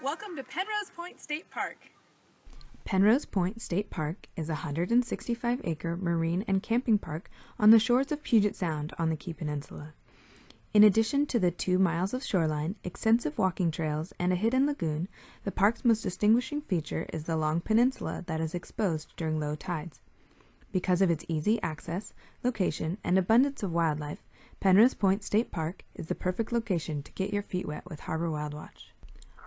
Welcome to Penrose Point State Park. Penrose Point State Park is a 165-acre marine and camping park on the shores of Puget Sound on the Key Peninsula. In addition to the 2 miles of shoreline, extensive walking trails, and a hidden lagoon, the park's most distinguishing feature is the long peninsula that is exposed during low tides. Because of its easy access, location, and abundance of wildlife, Penrose Point State Park is the perfect location to get your feet wet with Harbor Wildwatch.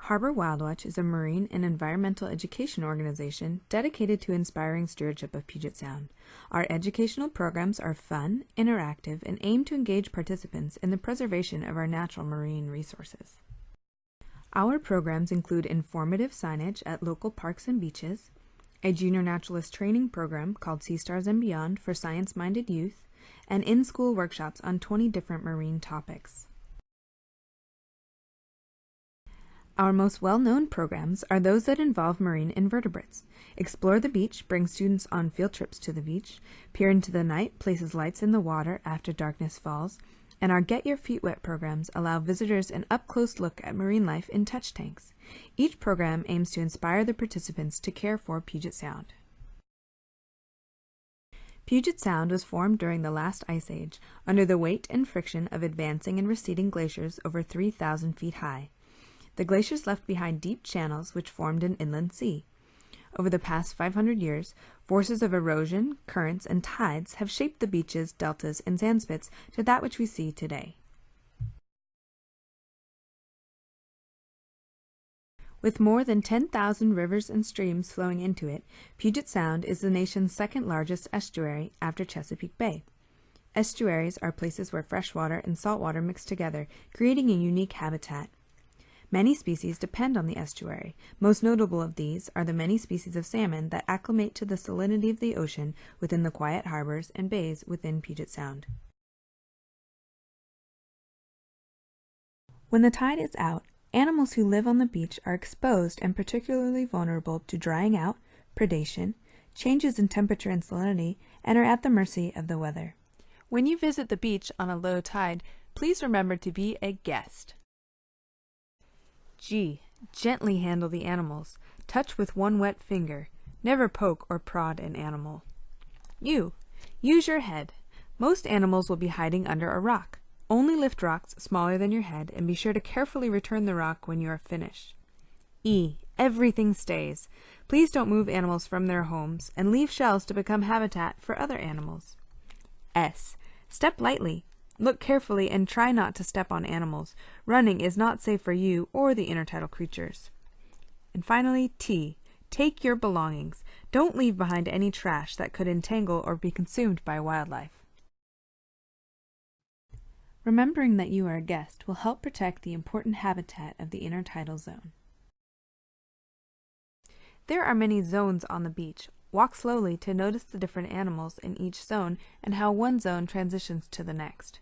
Harbor Wildwatch is a marine and environmental education organization dedicated to inspiring stewardship of Puget Sound. Our educational programs are fun, interactive, and aim to engage participants in the preservation of our natural marine resources. Our programs include informative signage at local parks and beaches, a junior naturalist training program called Sea Stars and Beyond for science-minded youth, and in-school workshops on 20 different marine topics. Our most well-known programs are those that involve marine invertebrates. Explore the Beach brings students on field trips to the beach. Peer into the Night places lights in the water after darkness falls. And our Get Your Feet Wet programs allow visitors an up-close look at marine life in touch tanks. Each program aims to inspire the participants to care for Puget Sound. Puget Sound was formed during the last ice age under the weight and friction of advancing and receding glaciers over 3,000 feet high. The glaciers left behind deep channels which formed an inland sea. Over the past 500 years, forces of erosion, currents, and tides have shaped the beaches, deltas, and sandspits to that which we see today. With more than 10,000 rivers and streams flowing into it, Puget Sound is the nation's second largest estuary after Chesapeake Bay. Estuaries are places where freshwater and saltwater mix together, creating a unique habitat. Many species depend on the estuary. Most notable of these are the many species of salmon that acclimate to the salinity of the ocean within the quiet harbors and bays within Puget Sound. When the tide is out, animals who live on the beach are exposed and particularly vulnerable to drying out, predation, changes in temperature and salinity, and are at the mercy of the weather. When you visit the beach on a low tide, please remember to be a guest. G. Gently handle the animals. Touch with one wet finger. Never poke or prod an animal. U. Use your head. Most animals will be hiding under a rock. Only lift rocks smaller than your head and be sure to carefully return the rock when you are finished. E. Everything stays. Please don't move animals from their homes and leave shells to become habitat for other animals. S. Step lightly. Look carefully and try not to step on animals. Running is not safe for you or the intertidal creatures. And finally, T. Take your belongings. Don't leave behind any trash that could entangle or be consumed by wildlife. Remembering that you are a guest will help protect the important habitat of the intertidal zone. There are many zones on the beach. Walk slowly to notice the different animals in each zone and how one zone transitions to the next.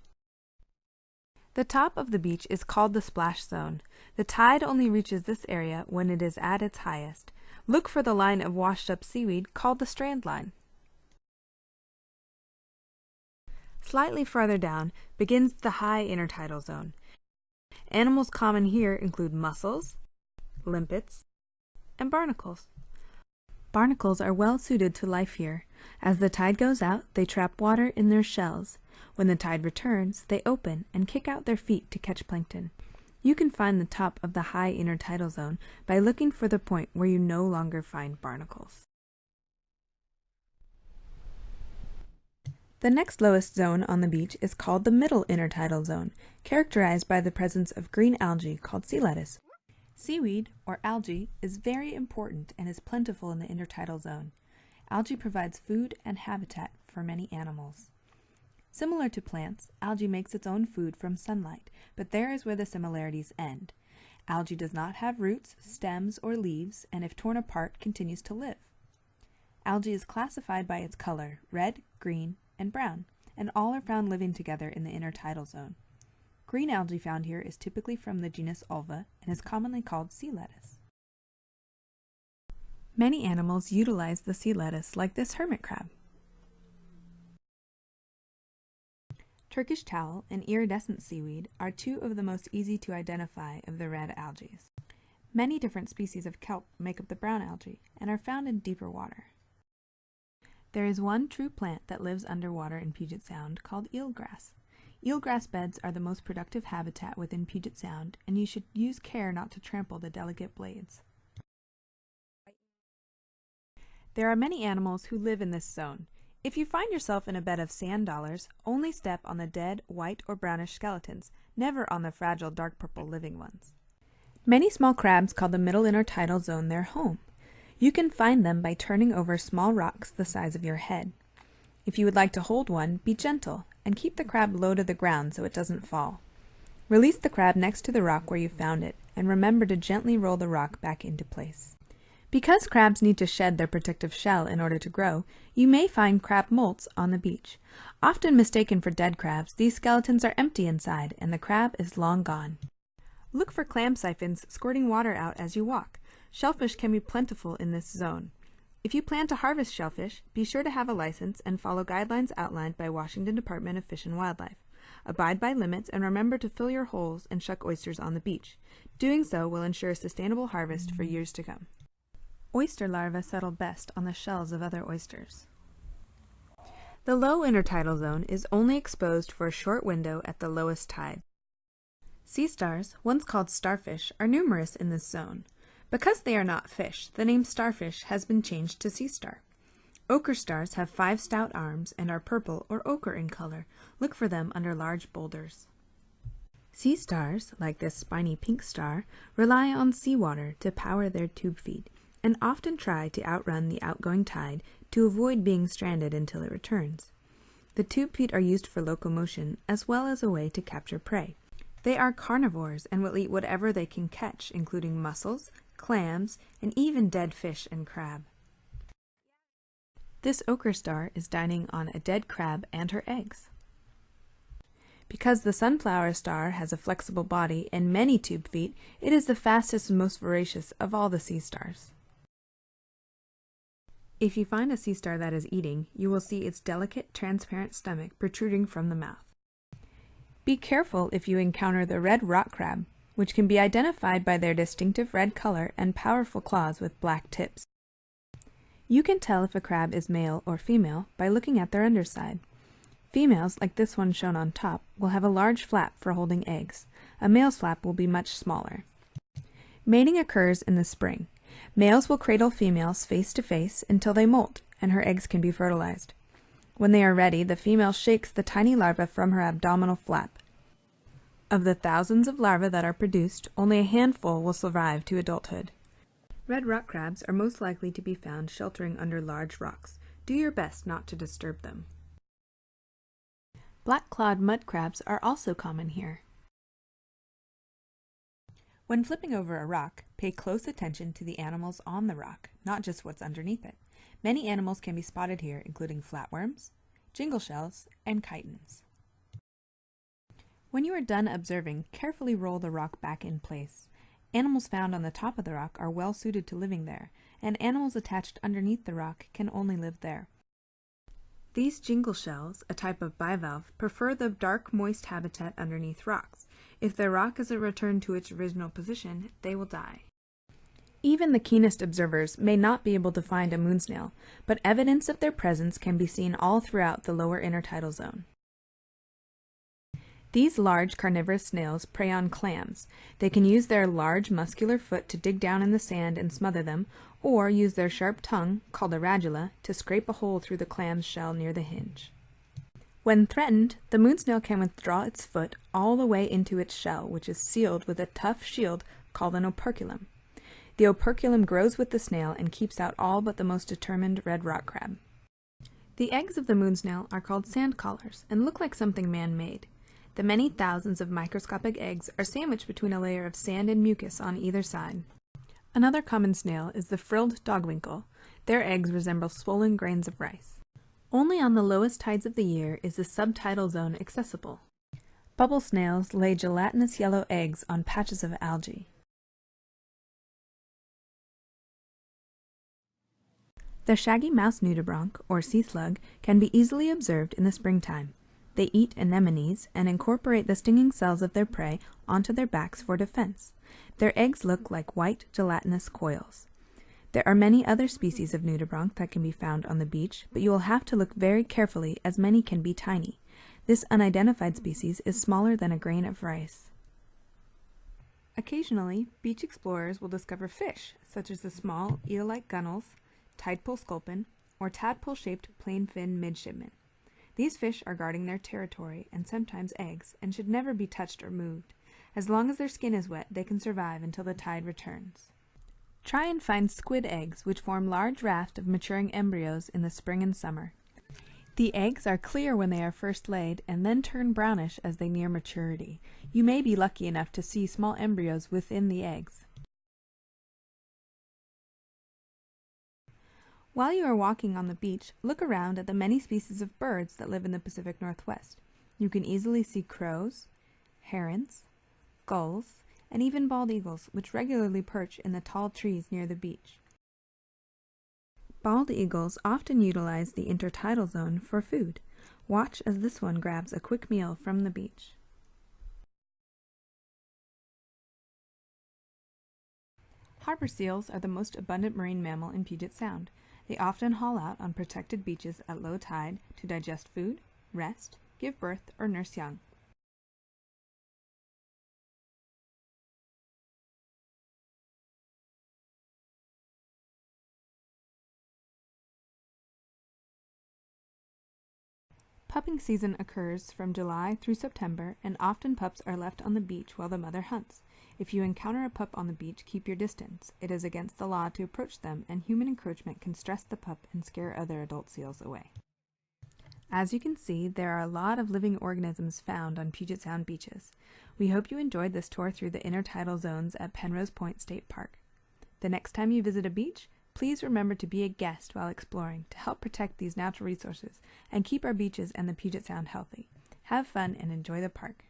The top of the beach is called the splash zone. The tide only reaches this area when it is at its highest. Look for the line of washed-up seaweed called the strand line. Slightly farther down begins the high intertidal zone. Animals common here include mussels, limpets, and barnacles. Barnacles are well suited to life here. As the tide goes out, they trap water in their shells. When the tide returns, they open and kick out their feet to catch plankton. You can find the top of the high intertidal zone by looking for the point where you no longer find barnacles. The next lowest zone on the beach is called the middle intertidal zone, characterized by the presence of green algae called sea lettuce. Seaweed, or algae, is very important and is plentiful in the intertidal zone. Algae provides food and habitat for many animals. Similar to plants, algae makes its own food from sunlight, but there is where the similarities end. Algae does not have roots, stems, or leaves, and if torn apart, continues to live. Algae is classified by its color, red, green, and brown, and all are found living together in the intertidal zone. Green algae found here is typically from the genus Ulva and is commonly called sea lettuce. Many animals utilize the sea lettuce, like this hermit crab. Turkish towel and iridescent seaweed are two of the most easy to identify of the red algae. Many different species of kelp make up the brown algae and are found in deeper water. There is one true plant that lives underwater in Puget Sound called eelgrass. Eelgrass beds are the most productive habitat within Puget Sound, and you should use care not to trample the delicate blades. There are many animals who live in this zone. If you find yourself in a bed of sand dollars, only step on the dead, white or brownish skeletons, never on the fragile dark purple living ones. Many small crabs call the middle intertidal zone their home. You can find them by turning over small rocks the size of your head. If you would like to hold one, be gentle and keep the crab low to the ground so it doesn't fall. Release the crab next to the rock where you found it, and remember to gently roll the rock back into place. Because crabs need to shed their protective shell in order to grow, you may find crab molts on the beach. Often mistaken for dead crabs, these skeletons are empty inside and the crab is long gone. Look for clam siphons squirting water out as you walk. Shellfish can be plentiful in this zone. If you plan to harvest shellfish, be sure to have a license and follow guidelines outlined by Washington Department of Fish and Wildlife. Abide by limits and remember to fill your holes and shuck oysters on the beach. Doing so will ensure a sustainable harvest for years to come. Oyster larvae settle best on the shells of other oysters. The low intertidal zone is only exposed for a short window at the lowest tide. Sea stars, once called starfish, are numerous in this zone. Because they are not fish, the name starfish has been changed to sea star. Ochre stars have 5 stout arms and are purple or ochre in color. Look for them under large boulders. Sea stars, like this spiny pink star, rely on seawater to power their tube feet, and often try to outrun the outgoing tide to avoid being stranded until it returns. The tube feet are used for locomotion as well as a way to capture prey. They are carnivores and will eat whatever they can catch, including mussels, clams, and even dead fish and crab. This ochre star is dining on a dead crab and her eggs. Because the sunflower star has a flexible body and many tube feet, it is the fastest and most voracious of all the sea stars. If you find a sea star that is eating, you will see its delicate, transparent stomach protruding from the mouth. Be careful if you encounter the red rock crab, which can be identified by their distinctive red color and powerful claws with black tips. You can tell if a crab is male or female by looking at their underside. Females, like this one shown on top, will have a large flap for holding eggs. A male's flap will be much smaller. Mating occurs in the spring. Males will cradle females face to face until they molt, and her eggs can be fertilized. When they are ready, the female shakes the tiny larva from her abdominal flap. Of the thousands of larvae that are produced, only a handful will survive to adulthood. Red rock crabs are most likely to be found sheltering under large rocks. Do your best not to disturb them. Black-clawed mud crabs are also common here. When flipping over a rock, pay close attention to the animals on the rock, not just what's underneath it. Many animals can be spotted here, including flatworms, jingle shells, and chitons. When you are done observing, carefully roll the rock back in place. Animals found on the top of the rock are well suited to living there, and animals attached underneath the rock can only live there. These jingle shells, a type of bivalve, prefer the dark, moist habitat underneath rocks. If their rock isn't returned to its original position, they will die. Even the keenest observers may not be able to find a moon snail, but evidence of their presence can be seen all throughout the lower intertidal zone. These large carnivorous snails prey on clams. They can use their large muscular foot to dig down in the sand and smother them, or use their sharp tongue, called a radula, to scrape a hole through the clam's shell near the hinge. When threatened, the moon snail can withdraw its foot all the way into its shell, which is sealed with a tough shield called an operculum. The operculum grows with the snail and keeps out all but the most determined red rock crab. The eggs of the moon snail are called sand collars and look like something man-made. The many thousands of microscopic eggs are sandwiched between a layer of sand and mucus on either side. Another common snail is the frilled dogwinkle. Their eggs resemble swollen grains of rice. Only on the lowest tides of the year is the subtidal zone accessible. Bubble snails lay gelatinous yellow eggs on patches of algae. The shaggy mouse nudibranch, or sea slug, can be easily observed in the springtime. They eat anemones and incorporate the stinging cells of their prey onto their backs for defense. Their eggs look like white gelatinous coils. There are many other species of nudibranch that can be found on the beach, but you will have to look very carefully as many can be tiny. This unidentified species is smaller than a grain of rice. Occasionally, beach explorers will discover fish, such as the small eel-like gunnels, tidepole sculpin, or tadpole-shaped plain-fin midshipmen. These fish are guarding their territory and sometimes eggs and should never be touched or moved. As long as their skin is wet, they can survive until the tide returns. Try and find squid eggs, which form large rafts of maturing embryos in the spring and summer. The eggs are clear when they are first laid and then turn brownish as they near maturity. You may be lucky enough to see small embryos within the eggs. While you are walking on the beach, look around at the many species of birds that live in the Pacific Northwest. You can easily see crows, herons, gulls, and even bald eagles, which regularly perch in the tall trees near the beach. Bald eagles often utilize the intertidal zone for food. Watch as this one grabs a quick meal from the beach. Harbor seals are the most abundant marine mammal in Puget Sound. They often haul out on protected beaches at low tide to digest food, rest, give birth, or nurse young. Pupping season occurs from July through September, and often pups are left on the beach while the mother hunts. If you encounter a pup on the beach, keep your distance. It is against the law to approach them, and human encroachment can stress the pup and scare other adult seals away. As you can see, there are a lot of living organisms found on Puget Sound beaches. We hope you enjoyed this tour through the intertidal zones at Penrose Point State Park. The next time you visit a beach, please remember to be a guest while exploring to help protect these natural resources and keep our beaches and the Puget Sound healthy. Have fun and enjoy the park.